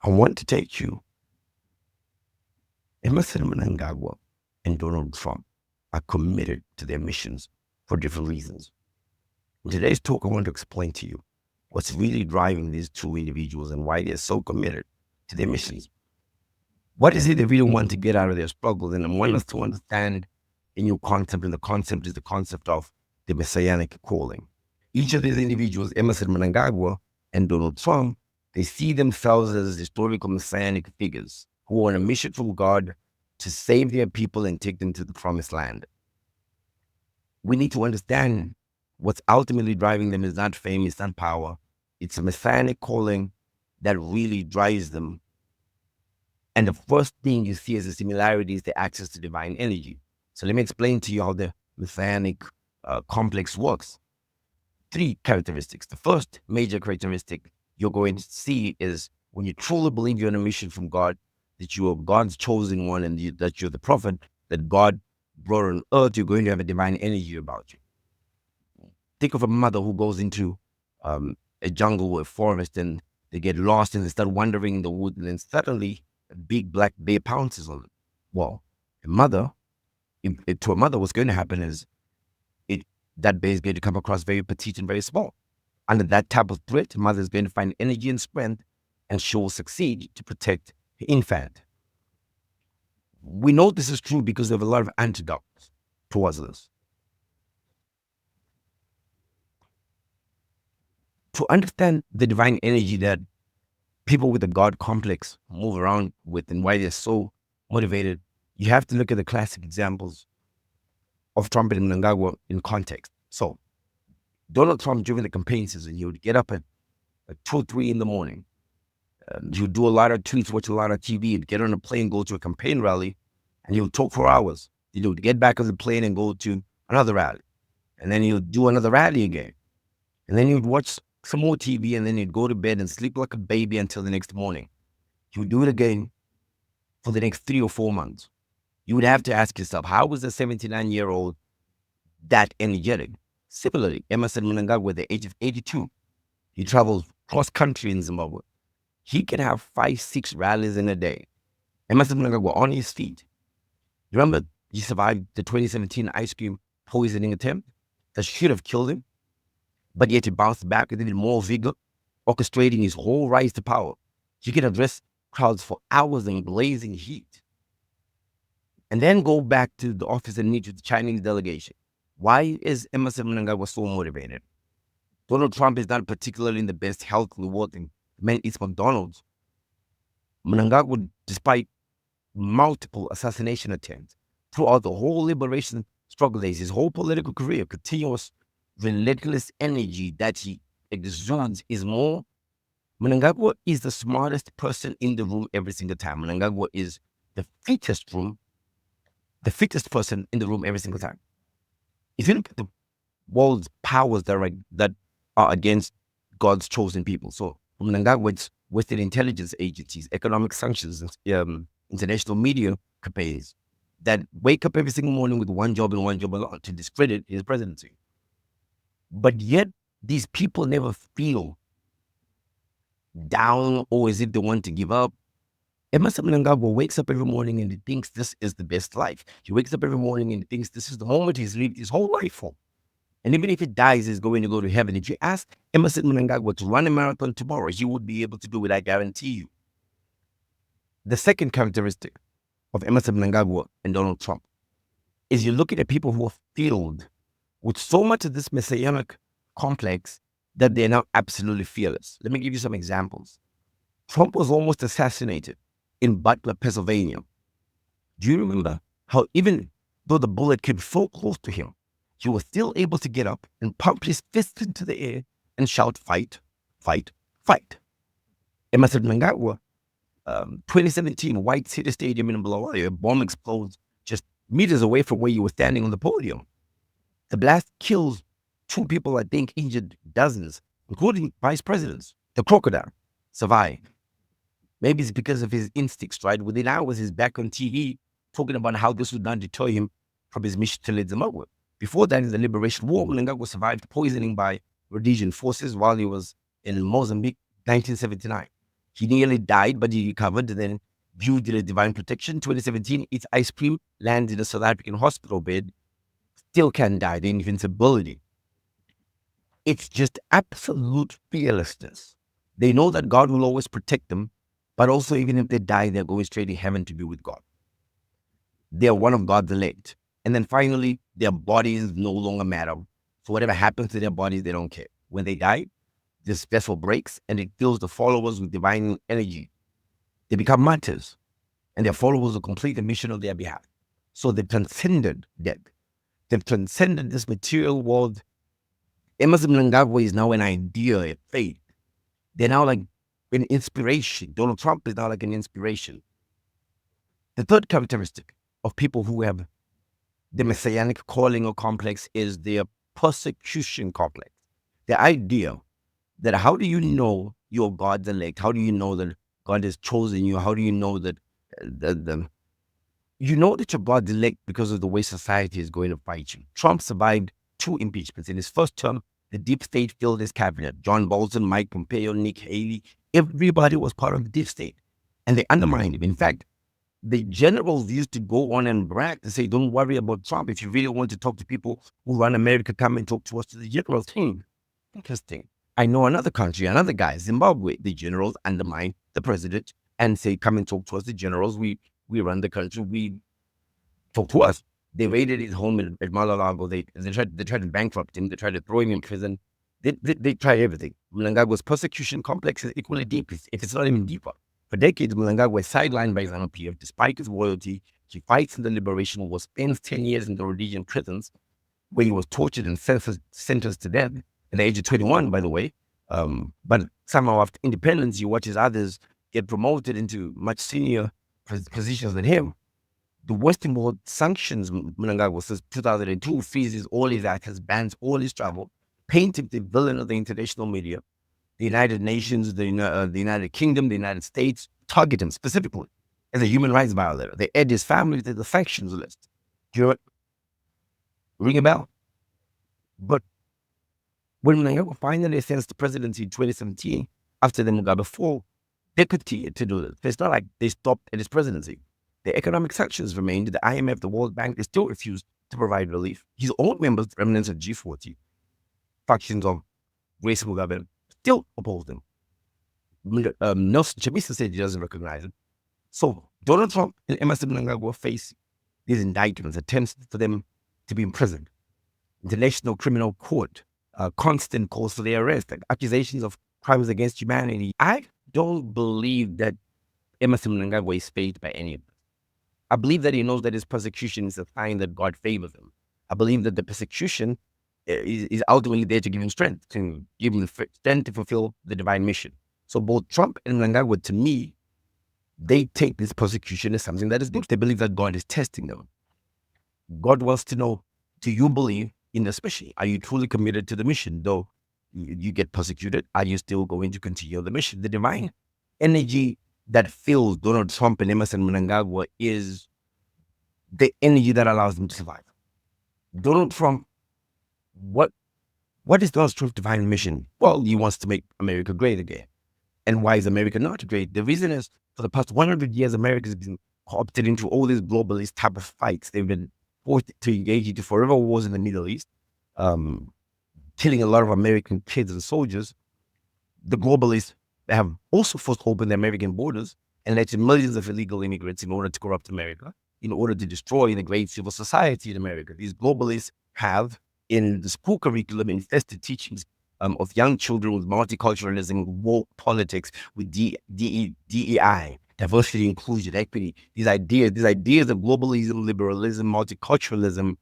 I want to take you. Emerson Mnangagwa and Donald Trump are committed to their missions for different reasons. In today's talk, I want to explain to you what's really driving these two individuals and why they're so committed to their missions. What is it they really want to get out of their struggles? And I want us to understand a new concept, and the concept is the concept of the Messianic calling. Each of these individuals, Emerson Mnangagwa and Donald Trump, they see themselves as historical Messianic figures who are on a mission from God to save their people and take them to the promised land. We need to understand what's ultimately driving them is not fame, it's not power. It's a Messianic calling that really drives them. And the first thing you see as a similarity is the access to divine energy. So let me explain to you how the Messianic complex works. 3 characteristics. The first major characteristic you're going to see is when you truly believe you're on a mission from God, that you are God's chosen one and that you're the prophet that God brought on earth, you're going to have a divine energy about you. Think of a mother who goes into a jungle or a forest and they get lost and they start wandering in the woods, and then suddenly a big black bear pounces on them. Well, to a mother, what's going to happen is that bear is going to come across very petite and very small. Under that type of threat, mother is going to find energy and strength, and she will succeed to protect her infant. We know this is true because there are a lot of antidotes towards this. To understand the divine energy that people with a God complex move around with and why they're so motivated, you have to look at the classic examples of Trump and Mnangagwa in context. So, Donald Trump, during the campaign season, he would get up at 2, 3 in the morning. He would do a lot of tweets, watch a lot of TV, he'd get on a plane, go to a campaign rally, and he would talk for hours. He would get back on the plane and go to another rally. And then he would do another rally again. And then he would watch some more TV, and then he'd go to bed and sleep like a baby until the next morning. He would do it again for the next 3 or 4 months. You would have to ask yourself, how was a 79-year-old that energetic? Similarly, Emerson Mnangagwa, at the age of 82, he travels cross-country in Zimbabwe. He can have 5, 6 rallies in a day. Emerson Mnangagwa on his feet. Remember, he survived the 2017 ice cream poisoning attempt that should have killed him, but yet he bounced back with even more vigor, orchestrating his whole rise to power. He can address crowds for hours in blazing heat, and then go back to the office and meet with the Chinese delegation. Why is Emerson Mnangagwa so motivated? Donald Trump is not particularly in the best health in the world, and man eats McDonald's. Mnangagwa, despite multiple assassination attempts throughout the whole liberation struggle days, his whole political career, continuous, relentless energy that he exudes is more. Mnangagwa is the smartest person in the room every single time. Mnangagwa is the fittest person in the room every single time. If you look at the world's powers that are against God's chosen people, so Mnangagwa, it's Western intelligence agencies, economic sanctions, international media companies that wake up every single morning with one job and one job alone, to discredit his presidency. But yet, these people never feel down or as if they want to give up. Emerson Mnangagwa wakes up every morning and he thinks this is the best life. He wakes up every morning and he thinks this is the moment he's lived his whole life for. And even if he dies, he's going to go to heaven. If you ask Emerson Mnangagwa to run a marathon tomorrow, he would be able to do it, I guarantee you. The second characteristic of Emerson Mnangagwa and Donald Trump is you're looking at people who are filled with so much of this messianic complex that they're now absolutely fearless. Let me give you some examples. Trump was almost assassinated in Butler, Pennsylvania. Do you remember how even though the bullet came so close to him, he was still able to get up and pump his fist into the air and shout, "Fight, fight, fight." Emerson Mnangagwa, 2017, White City Stadium in Bulawayo, a bomb explodes just meters away from where you were standing on the podium. The blast kills 2 people, I think, injured dozens, including vice presidents. The crocodile survived. Maybe it's because of his instincts, right? Within hours, he's back on TV talking about how this would not deter him from his mission to lead Zimbabwe. Before that, in the Liberation War, Mnangagwa survived poisoning by Rhodesian forces while he was in Mozambique, 1979. He nearly died, but he recovered and then viewed it as divine protection. 2017, its ice cream lands in a South African hospital bed, still can't die, the invincibility. It's just absolute fearlessness. They know that God will always protect them, but also even if they die, they're going straight to heaven to be with God. They're one of God's elect. And then finally, their bodies no longer matter. So whatever happens to their bodies, they don't care. When they die, this vessel breaks and it fills the followers with divine energy. They become martyrs, and their followers will complete the mission on their behalf. So they've transcended death. They've transcended this material world. Emerson Mnangagwa is now an idea, a faith. They're now like an inspiration. Donald Trump is now like an inspiration. The third characteristic of people who have the Messianic calling or complex is their persecution complex. The idea that how do you know you're God's elect? How do you know that God has chosen you? How do you know that you know that you're God's elect because of the way society is going to fight you? Trump survived 2 impeachments. In his first term, the deep state filled his cabinet. John Bolton, Mike Pompeo, Nick Haley, everybody was part of the deep state. And they undermined him. In fact, the generals used to go on and brag to say, don't worry about Trump. If you really want to talk to people who run America, come and talk to us, to the generals. Interesting. I know another country, another guy, Zimbabwe. The generals undermine the president and say, come and talk to us. The generals, we run the country. We talk to us. They raided his home at Mar-a-Lago. They tried to bankrupt him. They tried to throw him in prison. They tried everything. Mnangagwa's persecution complex is equally deep, if it's not even deeper. For decades, Mnangagwa was sidelined by ZANU-PF. Despite his loyalty, he fights in the liberation war, spends 10 years in the Rhodesian prisons, where he was tortured and sentenced to death at the age of 21, by the way. But somehow after independence, he watches others get promoted into much senior positions than him. The Western world sanctions Mnangagwa since 2002, freezes all his assets, bans all his travel, paints him the villain of the international media. The United Nations, the United Kingdom, the United States target him specifically as a human rights violator. They add his family to the sanctions list. Do you ring a bell? But when Mnangagwa finally ascends to presidency in 2017, after the Mugabe fall, they continued to do this. It's not like they stopped at his presidency. The economic sanctions remained. The IMF, the World Bank, they still refused to provide relief. His own members, remnants of G40, factions of Grace Mugabe, still opposed him. Nelson Chamisa said he doesn't recognize him. So Donald Trump and Emerson Mnangagwa face these indictments, attempts for them to be imprisoned. International Criminal Court, constant calls for their arrest, like accusations of crimes against humanity. I don't believe that Emerson Mnangagwa is fazed by any of this. I believe that he knows that his persecution is a sign that God favors him. I believe that the persecution is ultimately there to give him strength, to give him the strength to fulfill the divine mission. So both Trump and Mnangagwa, to me, they take this persecution as something that is good. They believe that God is testing them. God wants to know, do you believe in this mission? Are you truly committed to the mission? Though you get persecuted, are you still going to continue the mission? The divine energy that fills Donald Trump and Emerson Mnangagwa is the energy that allows them to survive. Donald Trump, what is Donald Trump's divine mission? Well, he wants to make America great again. And why is America not great? The reason is, for the past 100 years, America has been co-opted into all these globalist type of fights. They've been forced to engage into forever wars in the Middle East, killing a lot of American kids and soldiers. The globalists have also forced open the American borders and let in millions of illegal immigrants in order to corrupt America, in order to destroy the great civil society in America. These globalists have, in the school curriculum, infested teachings of young children with multiculturalism, woke politics, with DEI, diversity, inclusion, equity. These ideas of globalism, liberalism, multiculturalism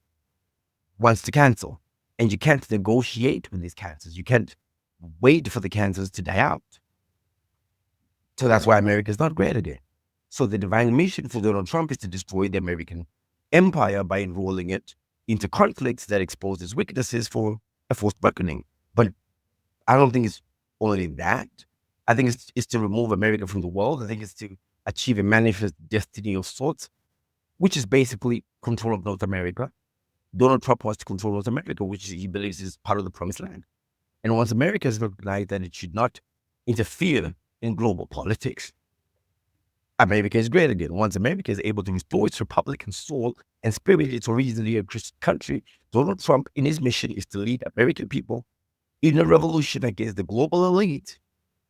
wants to cancel. And you can't negotiate with these cancers. You can't wait for the cancers to die out. So that's why America is not great again. So the divine mission for Donald Trump is to destroy the American empire by enrolling it into conflicts that expose its weaknesses for a forced reckoning. But I don't think it's only that. I think it's to remove America from the world. I think it's to achieve a manifest destiny of sorts, which is basically control of North America. Donald Trump wants to control North America, which he believes is part of the promised land. And once America has recognized that it should not interfere in global politics. America is great again. Once America is able to restore its Republican soul and spirit, its originally a Christian country, Donald Trump, in his mission, is to lead American people in a revolution against the global elite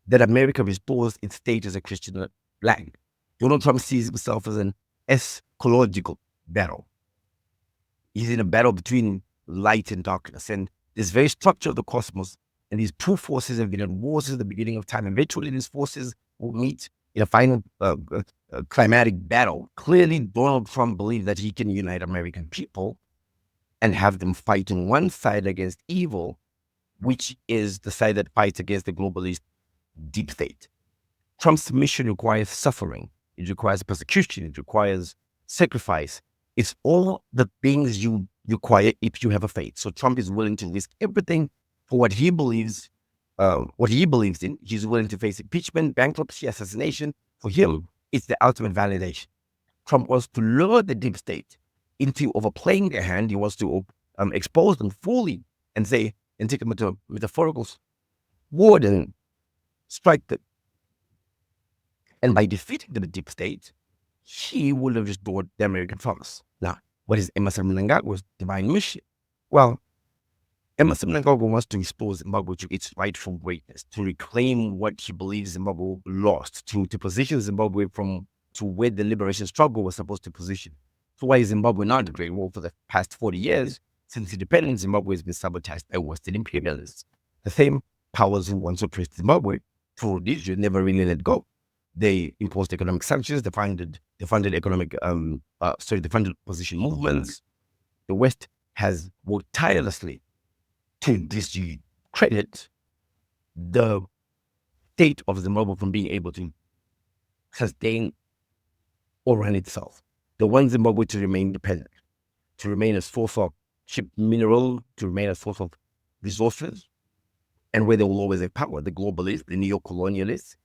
that America restores its state as a Christian land. Donald Trump sees himself as an eschatological battle. He's in a battle between light and darkness. And this very structure of the cosmos and these two forces have been at war since the beginning of time. Eventually, these forces will meet in a final climatic battle. Clearly, Donald Trump believes that he can unite American people and have them fight on one side against evil, which is the side that fights against the globalist deep state. Trump's mission requires suffering. It requires persecution. It requires sacrifice. It's all the things you require if you have a faith. So Trump is willing to risk everything for what he believes in. He's willing to face impeachment, bankruptcy, assassination. For him, it's the ultimate validation. Trump wants to lure the deep state into overplaying their hand. He wants to expose them fully and say, and take them to a metaphorical word and strike them. And by defeating the deep state, he will have restored the American promise. Now, what is Emerson Mnangagwa's divine mission? Well, Emerson Mnangagwa wants to restore Zimbabwe to its rightful greatness, to reclaim what he believes Zimbabwe lost, to position Zimbabwe to where the liberation struggle was supposed to position. So why is Zimbabwe not a great role for the past 40 years? Since independence, Zimbabwe has been sabotaged by Western imperialists. The same powers who once oppressed Zimbabwe for this year never really let go. They imposed economic sanctions. They funded opposition movements. The West has worked tirelessly to discredit the state of Zimbabwe from being able to sustain or run itself. They want Zimbabwe to remain independent, to remain a source of cheap mineral, to remain a source of resources, and where they will always have power. The globalists, the neo-colonialists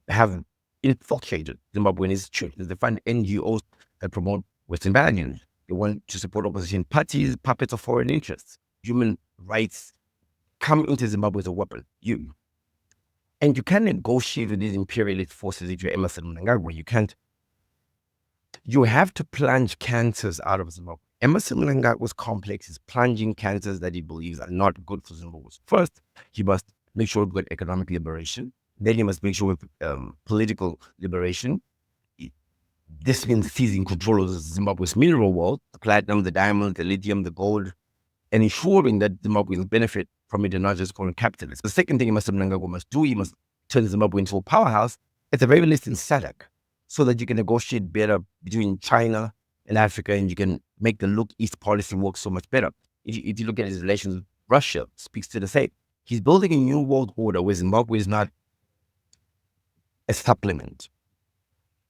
have infiltrated Zimbabwean institutions. They fund NGOs that promote Western values. They want to support opposition parties, puppets of foreign interests. Human rights come into Zimbabwe as a weapon. You can't negotiate with these imperialist forces if you're Emerson Mnangagwa. You can't. You have to plunge cancers out of Zimbabwe. Emerson Mnangagwa's complex is plunging cancers that he believes are not good for Zimbabwe. First, he must make sure we've got economic liberation. Then he must make sure with political liberation. This means seizing control of Zimbabwe's mineral world, the platinum, the diamond, the lithium, the gold, and ensuring that Zimbabwe will benefit from it and not just foreign capitalists. The second thing Mr. Mnangagwa must do, he must turn Zimbabwe into a powerhouse, at the very least in SADC, so that you can negotiate better between China and Africa, and you can make the Look East policy work so much better. If you look at his relations with Russia, speaks to the same. He's building a new world order where Zimbabwe is not a supplement.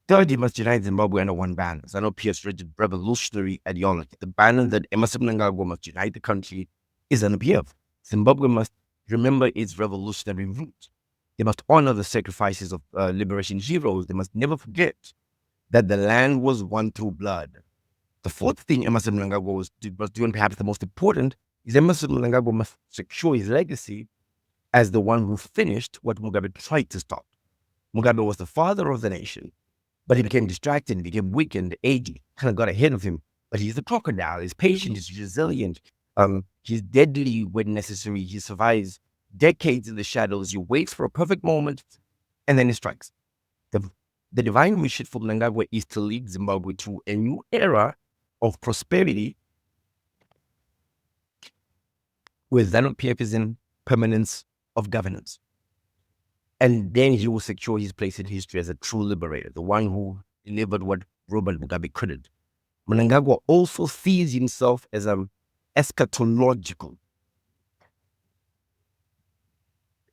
Third, he must unite Zimbabwe under one banner. ZANU-PF's rigid revolutionary ideology. The banner that Emerson Mnangagwa must unite the country is ZANU-PF. Zimbabwe must remember its revolutionary roots. They must honor the sacrifices of liberation heroes. They must never forget that the land was won through blood. The fourth thing Emerson Mnangagwa must do, and perhaps the most important, is Emerson Mnangagwa must secure his legacy as the one who finished what Mugabe tried to stop. Mugabe was the father of the nation, but he became distracted, he became weakened, aged, kind of got ahead of him. But he's a crocodile, he's patient, he's resilient, he's deadly when necessary, he survives decades in the shadows, he waits for a perfect moment, and then he strikes. The divine mission for Mnangagwa is to lead Zimbabwe to a new era of prosperity with ZANU-PF is in permanence of governance. And then he will secure his place in history as a true liberator, the one who delivered what Robert Mugabe couldn't. Mnangagwa also sees himself as an eschatological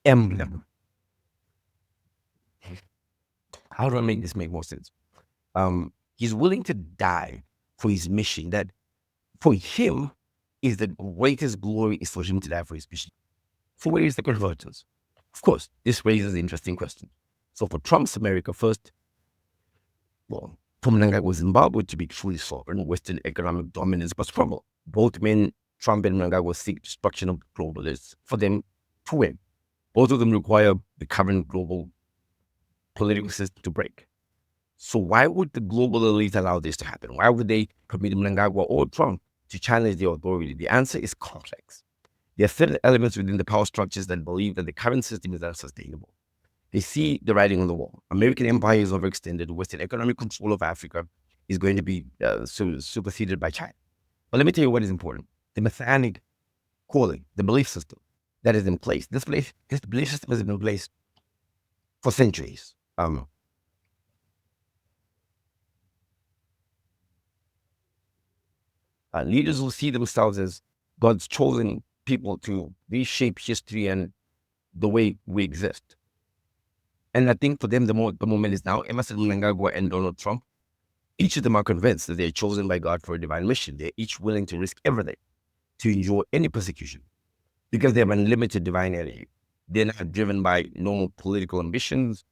emblem. How do I make this make more sense? He's willing to die for his mission. That for him is the greatest glory is for him to die for his mission. So where is the convergence? Of course, this raises an interesting question. So for Trump's America first, well, for Mnangagwa Zimbabwe to be truly sovereign, Western economic dominance must crumble. Both men, Trump and Mnangagwa, seek destruction of globalists for them to win. Both of them require the current global political system to break. So why would the global elite allow this to happen? Why would they permit Mnangagwa or Trump to challenge the authority? The answer is complex. There are certain elements within the power structures that believe that the current system is unsustainable. They see the writing on the wall. American empire is overextended. Western economic control of Africa is going to be superseded by China. But let me tell you what is important. The Messianic calling, the belief system that is in place. This belief system has been in place for centuries. Leaders will see themselves as God's chosen people to reshape history and the way we exist. And I think for them, the moment is now. Emerson Mnangagwa and Donald Trump, each of them are convinced that they're chosen by God for a divine mission. They're each willing to risk everything to endure any persecution because they have unlimited divine energy. They're not driven by normal political ambitions.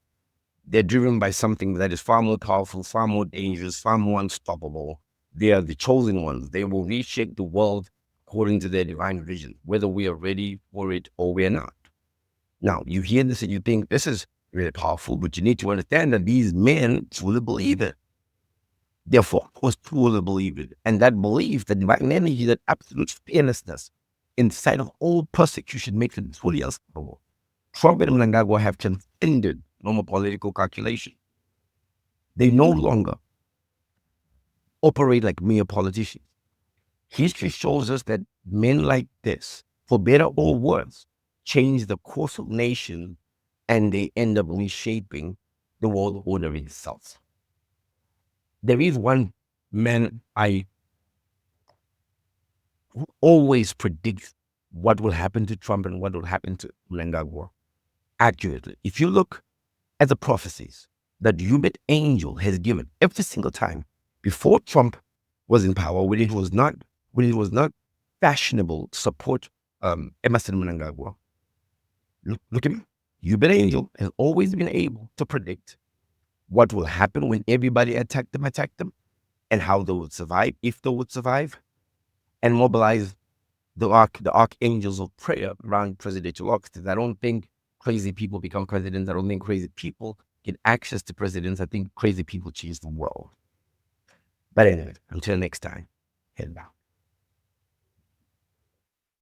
They're driven by something that is far more powerful, far more dangerous, far more unstoppable. They are the chosen ones. They will reshape the world according to their divine vision, whether we are ready for it or we are not. Now, you hear this and you think this is really powerful, but you need to understand that these men truly believe it. Therefore, was truly believe it. And that belief, that divine energy, that absolute fearlessness inside of all persecution makes it fully unstoppable. Trump and Mnangagwa have transcended normal political calculation. They no longer operate like mere politicians. History shows us that men like this, for better or worse, change the course of nations and they end up reshaping the world order itself. There is one man I always predict what will happen to Trump and what will happen to Mnangagwa accurately. If you look at the prophecies that human angel has given every single time before Trump was in power, when it was not fashionable to support Emerson Mnangagwa. Look at me. Human angel has always been able to predict what will happen when everybody attacked them, and how they would survive, if they would survive, and mobilize the archangels of prayer around presidential offices. I don't think crazy people become presidents. I don't think crazy people get access to presidents. I think crazy people change the world. But anyway, until next time, head down.